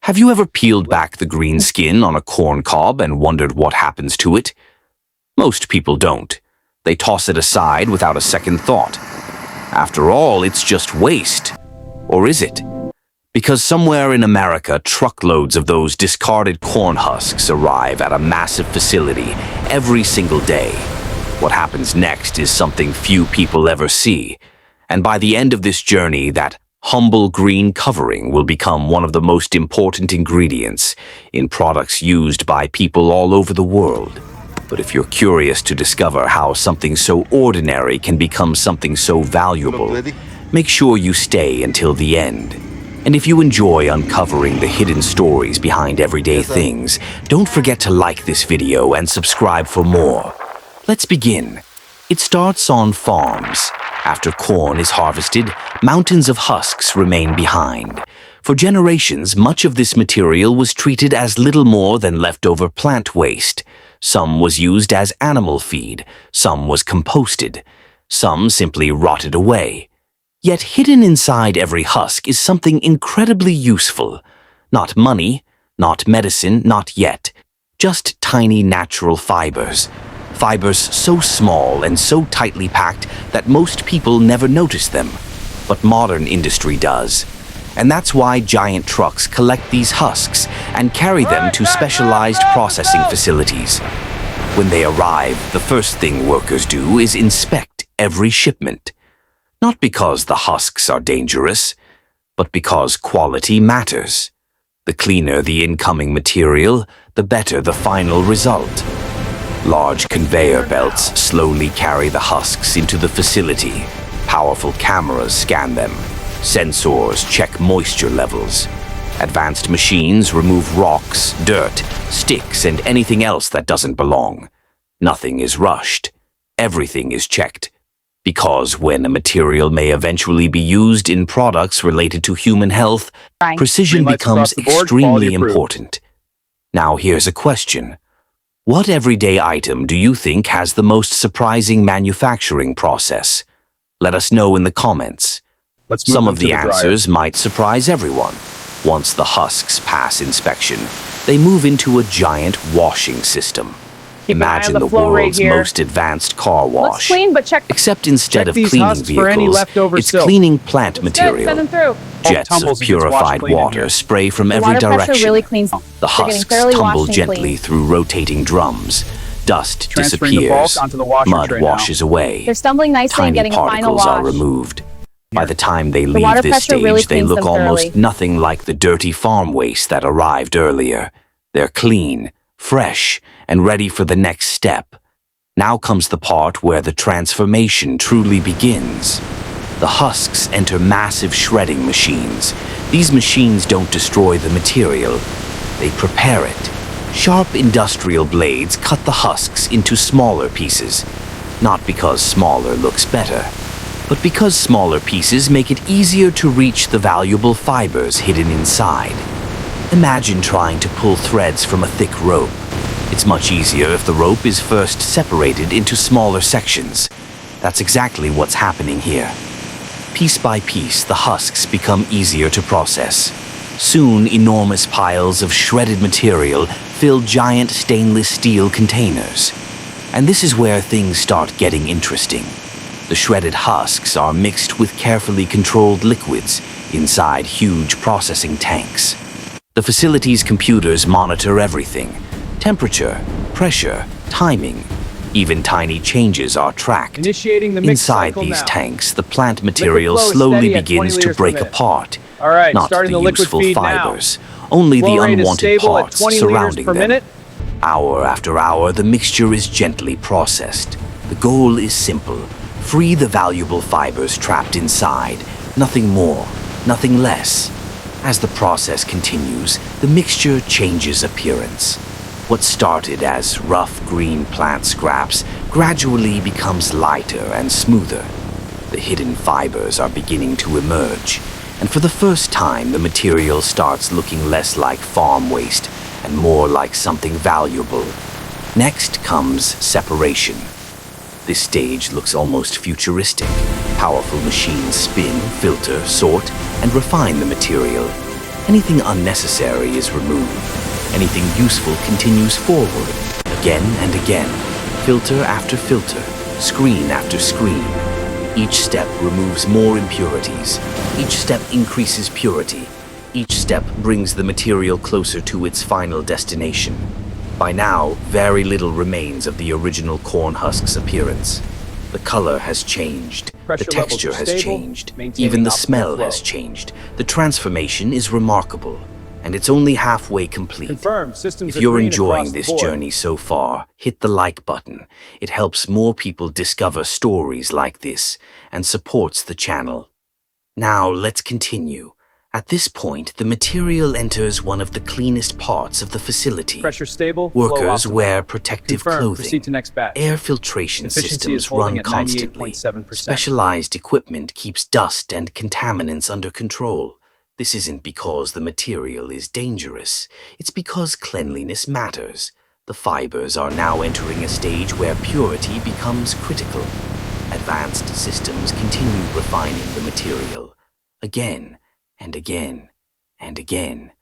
Have you ever peeled back the green skin on a corn cob and wondered what happens to it? Most people don't. They toss it aside without a second thought. After all, it's just waste. Or is it? Because somewhere in America, truckloads of those discarded corn husks arrive at a massive facility every single day. What happens next is something few people ever see. And by the end of this journey, that humble green covering will become one of the most important ingredients in products used by people all over the world. But if you're curious to discover how something so ordinary can become something so valuable, make sure you stay until the end. And if you enjoy uncovering the hidden stories behind everyday things, don't forget to like this video and subscribe for more. Let's begin. It starts on farms. After corn is harvested, mountains of husks remain behind. For generations, much of this material was treated as little more than leftover plant waste. Some was used as animal feed, some was composted, some simply rotted away. Yet hidden inside every husk is something incredibly useful. Not money, not medicine, not yet. Just tiny natural fibers. Fibers so small and so tightly packed that most people never notice them. But modern industry does. And that's why giant trucks collect these husks and carry them to specialized processing facilities. When they arrive, the first thing workers do is inspect every shipment. Not because the husks are dangerous, but because quality matters. The cleaner the incoming material, the better the final result. Large conveyor belts slowly carry the husks into the facility. Powerful cameras scan them. Sensors check moisture levels. Advanced machines remove rocks, dirt, sticks, and anything else that doesn't belong. Nothing is rushed. Everything is checked. Because when a material may eventually be used in products related to human health, precision becomes extremely important. Now here's a question. What everyday item do you think has the most surprising manufacturing process? Let us know in the comments. Some of the answers might surprise everyone. Once the husks pass inspection, they move into a giant washing system. Imagine the world's most advanced car wash. Except instead of cleaning vehicles, it's cleaning plant material. Jets of purified water spray from every direction. The husks tumble gently through rotating drums. Dust disappears. Mud washes away. Tiny particles are removed. By the time they leave this stage, they look almost nothing like the dirty farm waste that arrived earlier. They're clean, fresh, and ready for the next step. Now comes the part where the transformation truly begins. The husks enter massive shredding machines. These machines don't destroy the material, they prepare it. Sharp industrial blades cut the husks into smaller pieces, not because smaller looks better, but because smaller pieces make it easier to reach the valuable fibers hidden inside. Imagine trying to pull threads from a thick rope. It's much easier if the rope is first separated into smaller sections. That's exactly what's happening here. Piece by piece, the husks become easier to process. Soon, enormous piles of shredded material fill giant stainless steel containers. And this is where things start getting interesting. The shredded husks are mixed with carefully controlled liquids inside huge processing tanks. The facility's computers monitor everything. Temperature, pressure, timing, even tiny changes are tracked. Inside these tanks, the plant material slowly begins to break apart. Not the useful fibers, only the unwanted parts surrounding them. Hour after hour, the mixture is gently processed. The goal is simple. Free the valuable fibers trapped inside. Nothing more, nothing less. As the process continues, the mixture changes appearance. What started as rough green plant scraps gradually becomes lighter and smoother. The hidden fibers are beginning to emerge, and for the first time the material starts looking less like farm waste and more like something valuable. Next comes separation. This stage looks almost futuristic. Powerful machines spin, filter, sort, and refine the material. Anything unnecessary is removed. Anything useful continues forward, again and again, filter after filter, screen after screen. Each step removes more impurities. Each step increases purity. Each step brings the material closer to its final destination. By now, very little remains of the original corn husk's appearance. The color has changed. The texture has changed. Even the smell has changed. The transformation is remarkable, and it's only halfway complete. If you're enjoying this journey so far, hit the like button. It helps more people discover stories like this and supports the channel. Now let's continue. At this point, the material enters one of the cleanest parts of the facility. Pressure stable. Workers wear protective clothing. Proceed to next batch. Air filtration Efficiency systems is holding run at constantly. 98.7%. Specialized equipment keeps dust and contaminants under control. This isn't because the material is dangerous. It's because cleanliness matters. The fibers are now entering a stage where purity becomes critical. Advanced systems continue refining the material. Again and again and again.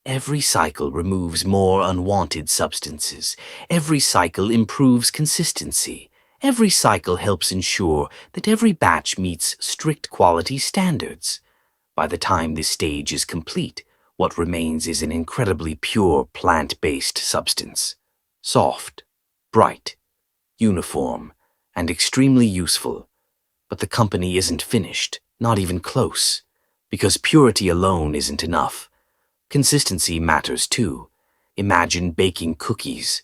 Every cycle removes more unwanted substances. Every cycle improves consistency. Every cycle helps ensure that every batch meets strict quality standards. By the time this stage is complete, what remains is an incredibly pure plant-based substance. Soft, bright, uniform, and extremely useful. But the company isn't finished, not even close. Because purity alone isn't enough. Consistency matters too. Imagine baking cookies.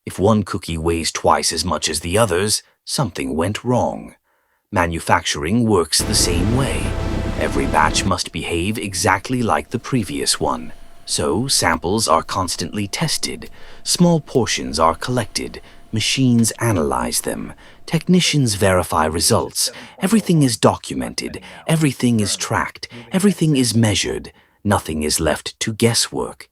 If one cookie weighs twice as much as the others, something went wrong. Manufacturing works the same way. Every batch must behave exactly like the previous one. So, samples are constantly tested. Small portions are collected. Machines analyze them. Technicians verify results. Everything is documented. Everything is tracked. Everything is measured. Nothing is left to guesswork.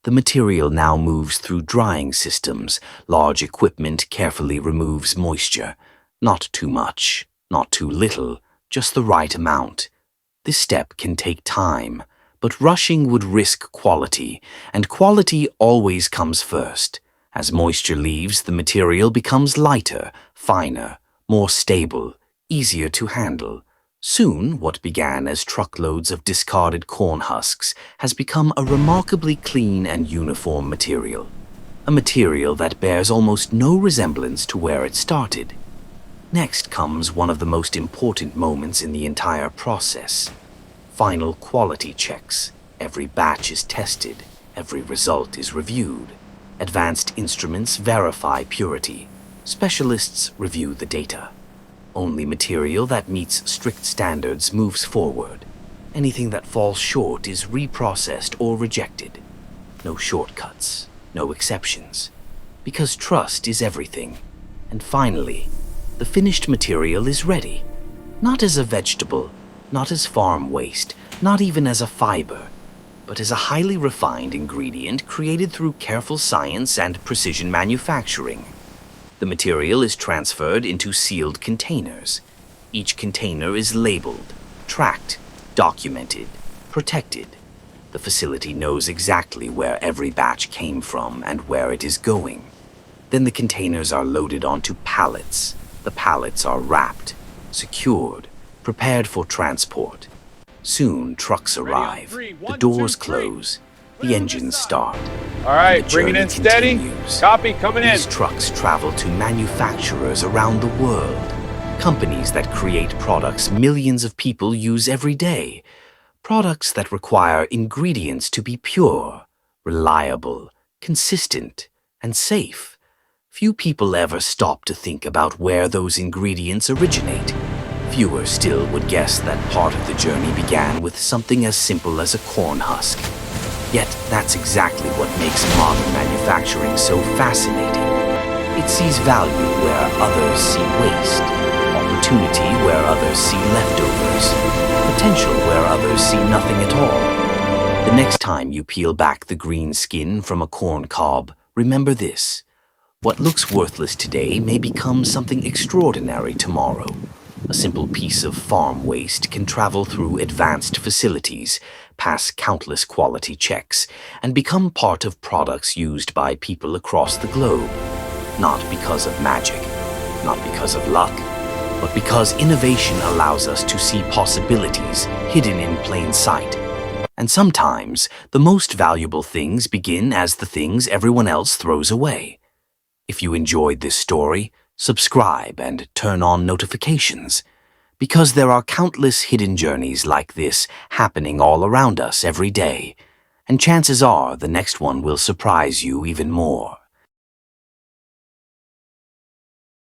The material now moves through drying systems. Large equipment carefully removes moisture. Not too much, not too little, just the right amount. This step can take time, but rushing would risk quality, and quality always comes first. As moisture leaves, the material becomes lighter, finer, more stable, easier to handle. Soon, what began as truckloads of discarded corn husks has become a remarkably clean and uniform material. A material that bears almost no resemblance to where it started. Next comes one of the most important moments in the entire process. Final quality checks. Every batch is tested. Every result is reviewed. Advanced instruments verify purity. Specialists review the data. Only material that meets strict standards moves forward. Anything that falls short is reprocessed or rejected. No shortcuts, no exceptions. Because trust is everything. And finally, the finished material is ready. Not as a vegetable, not as farm waste, not even as a fiber, but as a highly refined ingredient created through careful science and precision manufacturing. The material is transferred into sealed containers. Each container is labeled, tracked, documented, protected. The facility knows exactly where every batch came from and where it is going. Then the containers are loaded onto pallets. The pallets are wrapped, secured, prepared for transport. Soon, trucks arrive, the doors close, the engines start. All right, The bring it in journey steady. continues. Copy, coming in. These trucks travel to manufacturers around the world, companies that create products millions of people use every day, products that require ingredients to be pure, reliable, consistent, and safe. Few people ever stop to think about where those ingredients originate. Fewer still would guess that part of the journey began with something as simple as a corn husk. Yet that's exactly what makes modern manufacturing so fascinating. It sees value where others see waste, opportunity where others see leftovers, potential where others see nothing at all. The next time you peel back the green skin from a corn cob, remember this. What looks worthless today may become something extraordinary tomorrow. A simple piece of farm waste can travel through advanced facilities, pass countless quality checks, and become part of products used by people across the globe. Not because of magic, not because of luck, but because innovation allows us to see possibilities hidden in plain sight. And sometimes, the most valuable things begin as the things everyone else throws away. If you enjoyed this story, subscribe and turn on notifications, because there are countless hidden journeys like this happening all around us every day, and chances are the next one will surprise you even more.